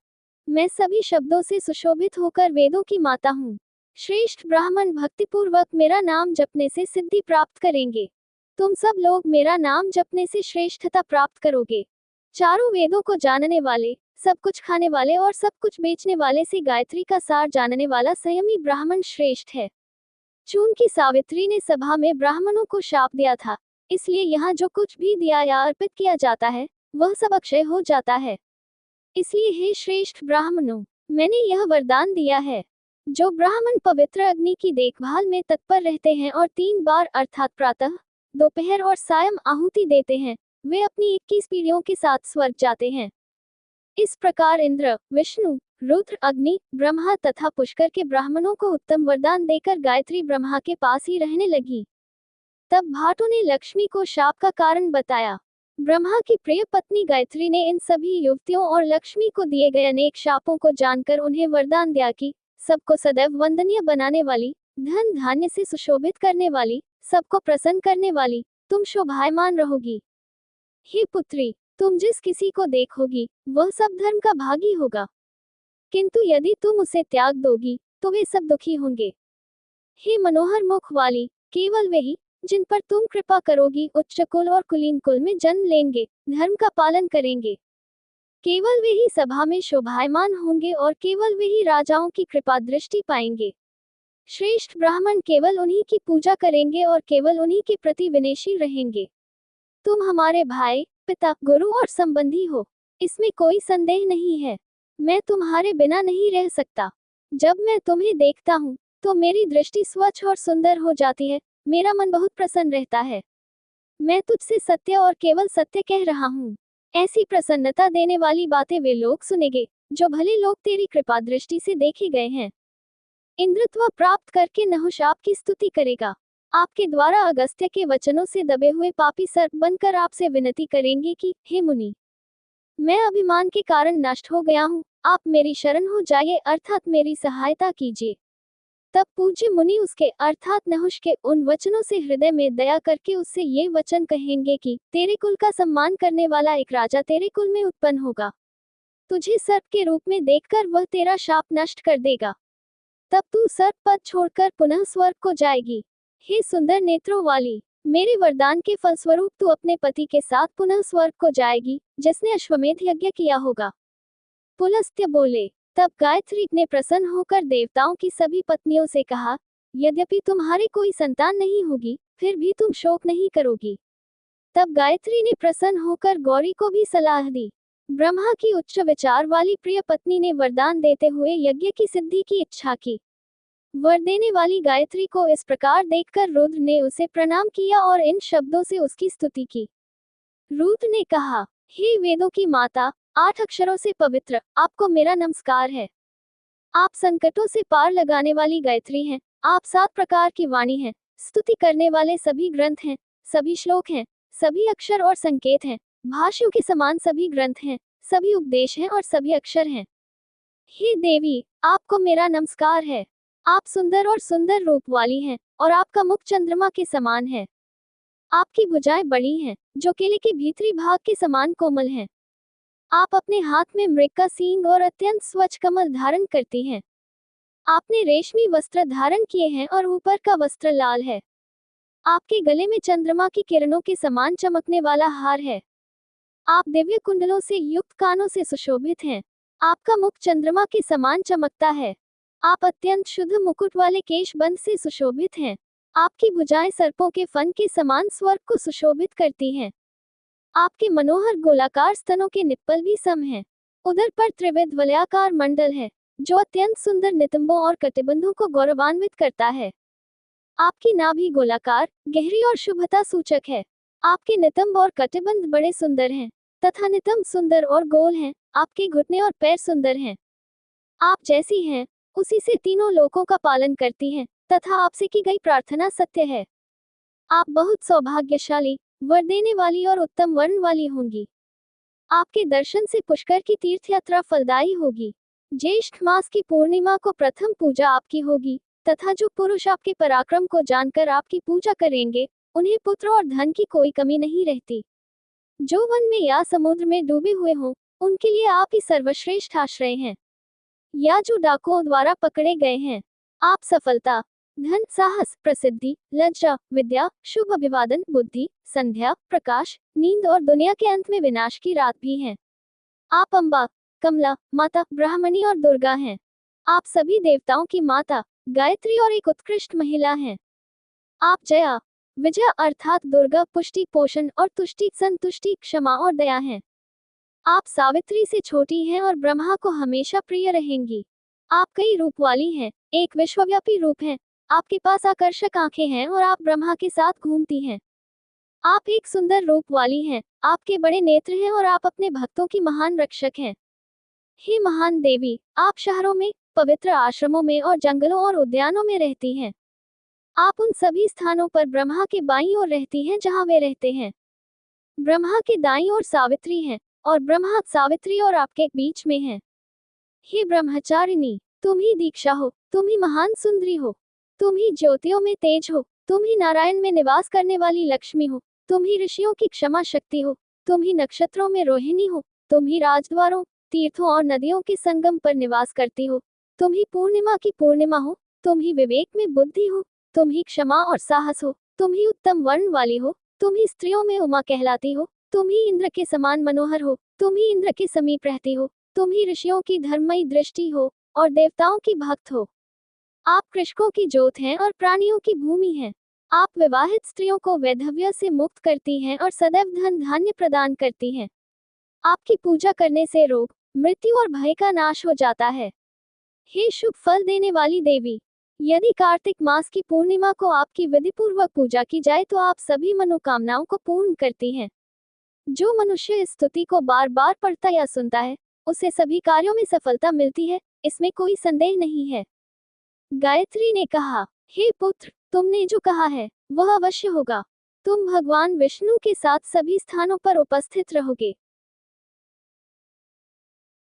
मैं सभी शब्दों से सुशोभित होकर वेदों की माता हूँ। श्रेष्ठ ब्राह्मण भक्तिपूर्वक मेरा नाम जपने से सिद्धि प्राप्त करेंगे। तुम सब लोग मेरा नाम जपने से श्रेष्ठता प्राप्त करोगे। चारों वेदों को जानने वाले, सब कुछ खाने वाले और सब कुछ बेचने वाले से गायत्री का सार जानने वाला संयमी ब्राह्मण श्रेष्ठ है। चूंकि सावित्री ने सभा में ब्राह्मणों को शाप दिया था, इसलिए यहाँ जो कुछ भी दिया या अर्पित किया जाता है, वह सब अक्षय हो जाता है। इसलिए हे श्रेष्ठ ब्राह्मणों, मैंने यह वरदान दिया है, जो ब्राह्मण पवित्र अग्नि की देखभाल में तत्पर रहते हैं और 3 बार अर्थात प्रातः, दोपहर और सायं आहुति देते हैं, वे अपनी 21 पीढ़ियों के साथ स्वर्ग जाते हैं। इस प्रकार इंद्र, विष्णु, रुद्र, अग्नि, ब्रह्मा तथा पुष्कर के ब्राह्मणों को उत्तम वरदान देकर गायत्री ब्रह्मा के पास ही रहने लगी। तब भाटों ने लक्ष्मी को शाप का कारण बताया। ब्रह्मा की प्रिय पत्नी गायत्री ने इन सभी युवतियों और लक्ष्मी को दिए गए अनेक शापों को जानकर उन्हें वरदान दिया कि सबको सदैव वंदनीय बनाने वाली, धन धान्य से सुशोभित करने वाली, सबको प्रसन्न करने वाली, तुम शोभायमान रहोगी। हे पुत्री, तुम जिस किसी को देखोगी वह सब धर्म का भागी होगा, किंतु यदि तुम उसे त्याग दोगी तो वे सब दुखी होंगे। हे मनोहर मुख वाली, केवल वही जिन पर तुम कृपा करोगी उच्च कुल और कुलीन कुल में जन्म लेंगे, धर्म का पालन करेंगे। केवल वे ही सभा में शोभायमान होंगे और केवल वे ही राजाओं की कृपा दृष्टि पाएंगे। श्रेष्ठ ब्राह्मण केवल उन्हीं की पूजा करेंगे और केवल उन्हीं के प्रति विनयशील रहेंगे। तुम हमारे भाई, पिता, गुरु और संबंधी हो, इसमें कोई संदेह नहीं है। मैं तुम्हारे बिना नहीं रह सकता। जब मैं तुम्हें देखता हूँ तो मेरी दृष्टि स्वच्छ और सुंदर हो जाती है, मेरा मन बहुत प्रसन्न रहता है। मैं तुझसे सत्य और केवल सत्य कह रहा हूँ। ऐसी प्रसन्नता देने वाली बातें वे लोग सुनेंगे जो भले लोग तेरी कृपा दृष्टि से देखे गए हैं। इंद्रत्व प्राप्त करके नहुष आपकी स्तुति करेगा। आपके द्वारा अगस्त्य के वचनों से दबे हुए पापी सर्प बनकर आपसे विनती करेंगे कि हे मुनि, मैं अभिमान के कारण नष्ट हो गया हूँ, आप मेरी शरण हो जाइए अर्थात मेरी सहायता कीजिए। तब पूज्य मुनि उसके अर्थात नहुष के उन वचनों से हृदय में दया करके उससे ये वचन कहेंगे कि तेरे कुल का सम्मान करने वाला एक राजा तेरे कुल में उत्पन्न होगा। तुझे सर्प के रूप में देखकर वह तेरा शाप नष्ट कर देगा। तब तू सर्प पद छोड़कर पुनः स्वर्ग को जाएगी। हे सुंदर नेत्रों वाली, मेरे वरदान के फलस्वरूप तू अपने पति के साथ पुनः स्वर्ग को जाएगी, जिसने अश्वमेध यज्ञ किया होगा। पुलस्त्य बोले। तब गायत्री ने प्रसन्न होकर देवताओं की सभी पत्नियों से कहा, यद्यपि तुम्हारे कोई संतान नहीं होगी, फिर भी तुम शोक नहीं करोगी। तब गायत्री ने प्रसन्न होकर गौरी को भी सलाह दी। ब्रह्मा की उच्च विचार वाली प्रिय पत्नी ने वरदान देते हुए यज्ञ की सिद्धि की इच्छा की। वर देने वाली गायत्री को इस प्रकार देखकर रुद्र ने उसे प्रणाम किया और इन शब्दों से उसकी स्तुति की। रुद्र ने कहा, हे वेदों की माता, 8 अक्षरों से पवित्र, आपको मेरा नमस्कार है। आप संकटों से पार लगाने वाली गायत्री हैं। आप 7 प्रकार की वाणी हैं, स्तुति करने वाले सभी ग्रंथ हैं, सभी श्लोक हैं, सभी अक्षर और संकेत हैं, भाष्यों के समान सभी ग्रंथ हैं, सभी उपदेश हैं और सभी अक्षर हैं। हे देवी, आपको मेरा नमस्कार है। आप सुंदर और सुंदर रूप वाली हैं और आपका मुख चंद्रमा के समान है। आपकी भुजाएं बड़ी हैं, जो केले के भीतरी भाग के समान कोमल हैं। आप अपने हाथ में मृग का सींग और अत्यंत स्वच्छ कमल धारण करती हैं। आपने रेशमी वस्त्र धारण किए हैं और ऊपर का वस्त्र लाल है। आपके गले में चंद्रमा की किरणों के समान चमकने वाला हार है। आप दिव्य कुंडलों से युक्त कानों से सुशोभित हैं। आपका मुख चंद्रमा के समान चमकता है। आप अत्यंत शुद्ध मुकुट वाले केशबंद से सुशोभित हैं। आपकी भुजाएं सर्पों के फन के समान स्वर्ग को सुशोभित करती हैं। आपके मनोहर गोलाकार स्तनों के निप्पल भी सम हैं। उदर पर त्रिविध वलयाकार मंडल है, जो अत्यंत सुंदर नितंबों और कटिबंधों को गौरवान्वित करता है। आपकी नाभि गोलाकार, गहरी और शुभता सूचक है। आपके नितंब और कटिबंध बड़े सुंदर हैं, तथा नितंब सुंदर और गोल हैं। आपके घुटने और पैर सुंदर हैं। आप जैसी हैं, उसी से तीनों लोकों का पालन करती हैं, तथा आपसे की गई प्रार्थना सत्य है। आप बहुत सौभाग्यशाली, वर देने वाली और उत्तम वर्ण वाली होंगी। आपके दर्शन से पुष्कर की तीर्थ यात्रा फलदायी होगी। ज्येष्ठ मास की पूर्णिमा को प्रथम पूजा आपकी होगी, तथा जो पुरुष आपके पराक्रम को जानकर आपकी पूजा करेंगे, उन्हें पुत्र और धन की कोई कमी नहीं रहती। जो वन में या समुद्र में डूबे हुए हों, उनके लिए आप ही सर्वश्रेष्ठ आश्रय हैं। या जो डाकुओं द्वारा पकड़े गए हैं, आप सफलता, धन, साहस, प्रसिद्धि, लज्जा, विद्या, शुभ अभिवादन, बुद्धि, संध्या, प्रकाश, नींद और दुनिया के अंत में विनाश की रात भी हैं। आप अम्बा, कमला, माता, ब्राह्मणी और दुर्गा हैं। आप सभी देवताओं की माता, गायत्री और एक उत्कृष्ट महिला हैं। आप जया, विजया अर्थात दुर्गा, पुष्टि, पोषण और तुष्टि, संतुष्टि, क्षमा और दया हैं। आप सावित्री से छोटी हैं और ब्रह्मा को हमेशा प्रिय रहेंगी। आप कई रूप वाली हैं, एक विश्वव्यापी रूप हैं। आपके पास आकर्षक आंखें हैं और आप ब्रह्मा के साथ घूमती हैं। आप एक सुंदर रूप वाली हैं, आपके बड़े नेत्र हैं और आप अपने भक्तों की महान रक्षक हैं। हे महान देवी, आप शहरों में, पवित्र आश्रमों में और जंगलों और उद्यानों में रहती हैं। आप उन सभी स्थानों पर ब्रह्मा के बाईं ओर रहती हैं जहां वे रहते हैं। ब्रह्मा के दाईं ओर सावित्री है, और ब्रह्मा सावित्री और आपके बीच में है। हे ब्रह्मचारिणी, तुम ही दीक्षा हो, तुम ही महान सुंदरी हो, तुम ही ज्योतियों में तेज हो, तुम ही नारायण में निवास करने वाली लक्ष्मी हो, तुम ही ऋषियों की क्षमा शक्ति हो, तुम ही नक्षत्रों में रोहिणी हो, तुम ही राजद्वारों, तीर्थों और नदियों के संगम पर निवास करती हो, तुम ही पूर्णिमा की पूर्णिमा हो, तुम ही विवेक में बुद्धि हो, तुम ही क्षमा और साहस हो, तुम ही उत्तम वर्ण वाली हो, तुम ही स्त्रियों में उमा कहलाती हो, तुम ही इंद्र के समान मनोहर हो, तुम ही इंद्र के समीप रहती हो, तुम ही ऋषियों की धर्ममयी दृष्टि हो और देवताओं की भक्त हो। आप कृषकों की जोत हैं और प्राणियों की भूमि हैं। आप विवाहित स्त्रियों को वैधव्य से मुक्त करती हैं और सदैव धन धान्य प्रदान करती हैं। आपकी पूजा करने से रोग, मृत्यु और भय का नाश हो जाता है। हे शुभ फल देने वाली देवी, यदि कार्तिक मास की पूर्णिमा को आपकी विधिपूर्वक पूजा की जाए तो आप सभी मनोकामनाओं को पूर्ण करती हैं। जो मनुष्य इस स्तुति को बार बार पढ़ता या सुनता है, उसे सभी कार्यों में सफलता मिलती है, इसमें कोई संदेह नहीं है। गायत्री ने कहा, हे पुत्र, तुमने जो कहा है वह अवश्य होगा। तुम भगवान विष्णु के साथ सभी स्थानों पर उपस्थित रहोगे।